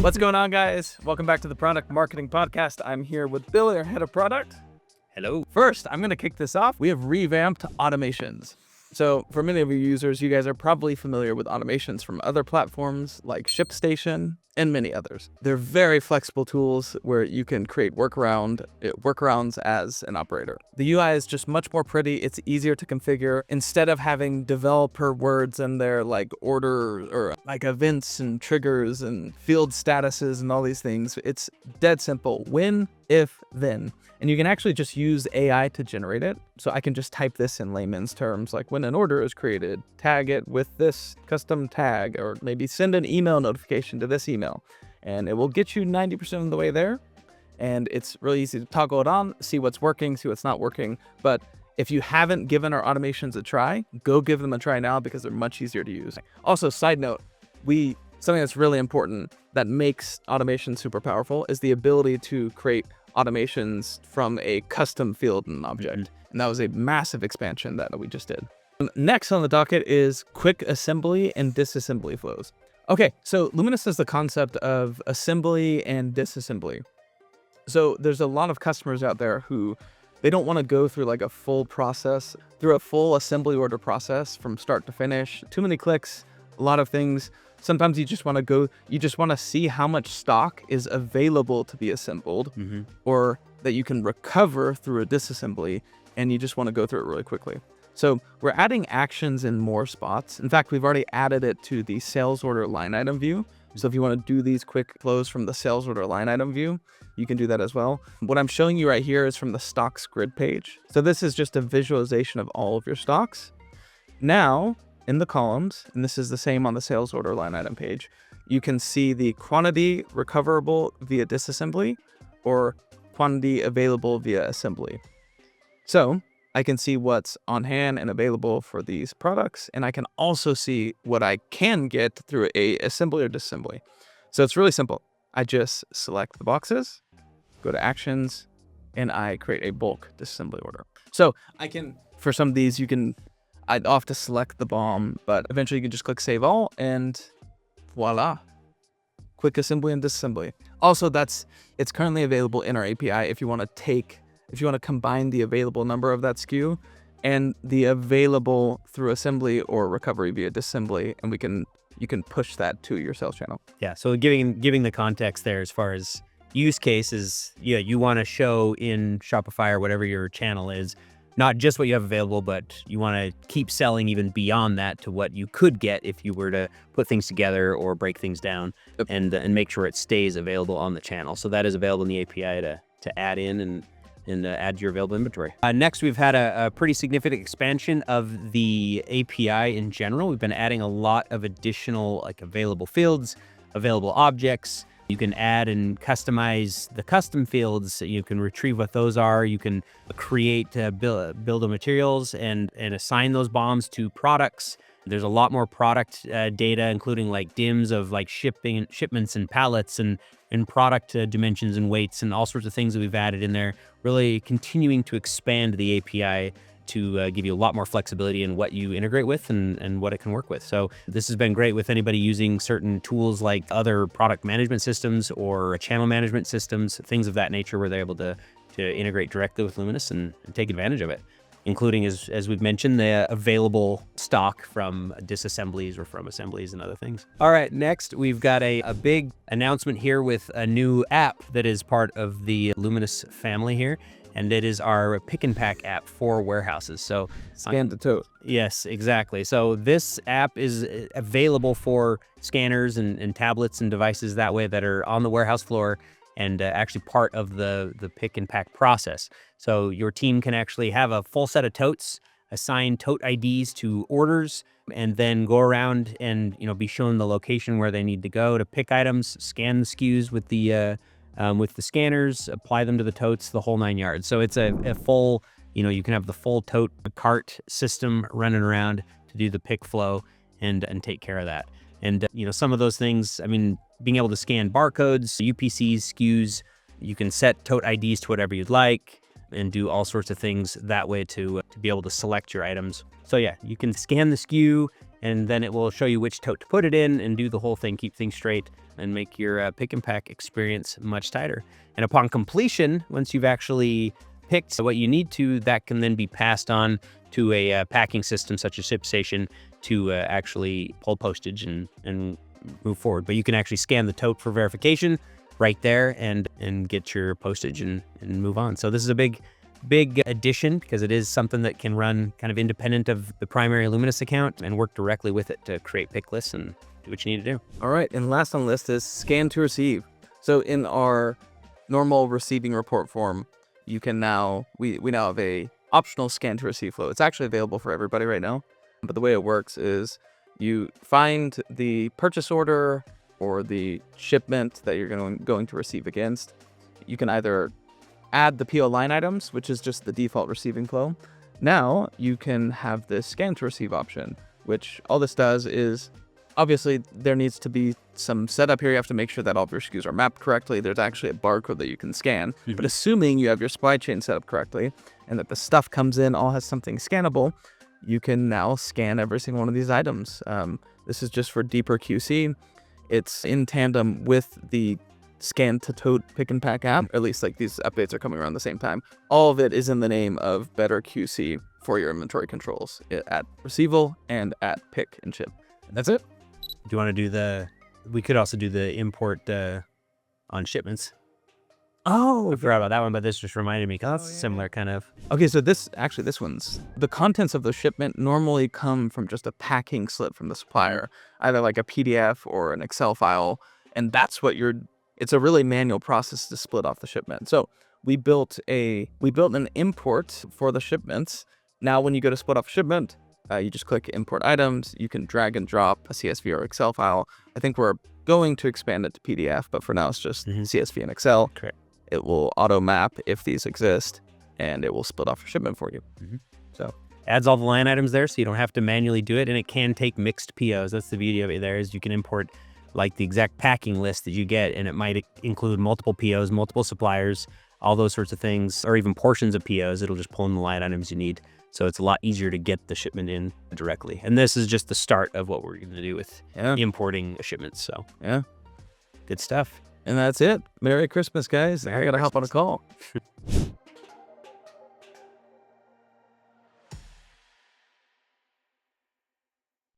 What's going on, guys? Welcome back to the Product Marketing Podcast. I'm here with Bill, our head of product. Hello. First, I'm going to kick this off. We have revamped automations. So for many of your users, you guys are probably familiar with automations from other platforms like ShipStation and many others. They're very flexible tools where you can create workarounds as an operator. The UI is just much more pretty. It's easier to configure. Instead of having developer words in there like order or like events and triggers and field statuses and all these things, it's dead simple. When, if, then. And you can actually just use AI to generate it. So I can just type this in layman's terms, like when an order is created, tag it with this custom tag, or maybe send an email notification to this email. And it will get you 90% of the way there. And it's really easy to toggle it on, see what's working, see what's not working. But if you haven't given our automations a try, go give them a try now because they're much easier to use. Also, side note, something that's really important that makes automation super powerful is the ability to create automations from a custom field and object. And that was a massive expansion that we just did. Next on the docket is quick assembly and disassembly flows. Okay, so Luminous is the concept of assembly and disassembly. So there's a lot of customers out there who they don't want to go through like a full process, through a full assembly order process from start to finish. Too many clicks, a lot of things. Sometimes you just want to see how much stock is available to be assembled or that you can recover through a disassembly, and you just want to go through it really quickly. So we're adding actions in more spots. In fact, we've already added it to the sales order line item view. So if you want to do these quick flows from the sales order line item view, you can do that as well. What I'm showing you right here is from the stocks grid page. So this is just a visualization of all of your stocks. Now, in the columns, and this is the same on the sales order line item page, you can see the quantity recoverable via disassembly or quantity available via assembly. So I can see what's on hand and available for these products, and I can also see what I can get through a assembly or disassembly. So it's really simple. I just select the boxes, go to actions, and I create a bulk disassembly order. So I can, for some of these, I'd have to select the BOM, but eventually you can just click Save All, and voila, quick assembly and disassembly. Also, it's currently available in our API if you want to combine the available number of that SKU and the available through assembly or recovery via disassembly, and you can push that to your sales channel. Yeah, so giving the context there as far as use cases, you want to show in Shopify or whatever your channel is, not just what you have available, but you want to keep selling even beyond that to what you could get if you were to put things together or break things down. Yep. and make sure it stays available on the channel. So that is available in the API to add in and add to your available inventory. Next, we've had a pretty significant expansion of the API in general. We've been adding a lot of additional like available fields, available objects. You can add and customize the custom fields. You can retrieve what those are. You can create build of materials and assign those BOMs to products. There's a lot more product data, including like DIMs of like shipments and pallets and product dimensions and weights and all sorts of things that we've added in there, really continuing to expand the API to give you a lot more flexibility in what you integrate with and what it can work with. So this has been great with anybody using certain tools like other product management systems or channel management systems, things of that nature, where they're able to integrate directly with Luminous and take advantage of it, including, as we've mentioned, the available stock from disassemblies or from assemblies and other things. All right, next we've got a big announcement here with a new app that is part of the Luminous family here. And it is our pick and pack app for warehouses. So scan to tote. Yes, exactly. So this app is available for scanners and tablets and devices that way that are on the warehouse floor and actually part of the pick and pack process. So your team can actually have a full set of totes, assign tote IDs to orders, and then go around and be shown the location where they need to go to pick items, scan the SKUs with the scanners, apply them to the totes, the whole 9 yards. So it's a full, you can have the full tote cart system running around to do the pick flow and take care of that. And, some of those things, being able to scan barcodes, UPCs, SKUs, you can set tote IDs to whatever you'd like and do all sorts of things that way to be able to select your items. So yeah, you can scan the SKU and then it will show you which tote to put it in and do the whole thing, keep things straight. and make your pick and pack experience much tighter. And upon completion, once you've actually picked what you need to, that can then be passed on to a packing system such as ShipStation to actually pull postage and move forward. But you can actually scan the tote for verification right there and get your postage and move on. So this is a big addition because it is something that can run kind of independent of the primary Luminous account and work directly with it to create pick lists and do what you need to do. All right, and last on the list is scan to receive. So in our normal receiving report form, you can now, we now have a optional scan to receive flow. It's actually available for everybody right now, but the way it works is you find the purchase order or the shipment that you're going to receive against. You can either add the PO line items, which is just the default receiving flow. Now you can have this scan to receive option, which all this does is, obviously there needs to be some setup here. You have to make sure that all of your SKUs are mapped correctly. There's actually a barcode that you can scan, but assuming you have your supply chain set up correctly and that the stuff comes in all has something scannable, you can now scan every single one of these items. This is just for deeper QC. It's in tandem with the scan to tote pick and pack app. At least like these updates are coming around the same time. All of it is in the name of better QC for your inventory controls at Receival and at pick and ship. And that's it. Do you want to do we could also do the import on shipments. Oh, I forgot about that one, but this just reminded me because that's similar kind of. Okay, so this one's, the contents of the shipment normally come from just a packing slip from the supplier, either like a PDF or an Excel file. And that's what it's a really manual process to split off the shipment. So we built an import for the shipments. Now, when you go to split off a shipment, you just click import items. You can drag and drop a CSV or Excel file. I think we're going to expand it to PDF, but for now it's just CSV and Excel. Correct. It will auto map if these exist, and it will split off a shipment for you. So adds all the line items there, so you don't have to manually do it, and it can take mixed POs. That's the beauty of it. There is you can import like the exact packing list that you get, and it might include multiple POs, multiple suppliers, all those sorts of things, or even portions of POs. It'll just pull in the line items you need. So it's a lot easier to get the shipment in directly. And this is just the start of what we're going to do with importing shipments. So yeah, good stuff. And that's it. Merry Christmas, guys. I got to hop on a call.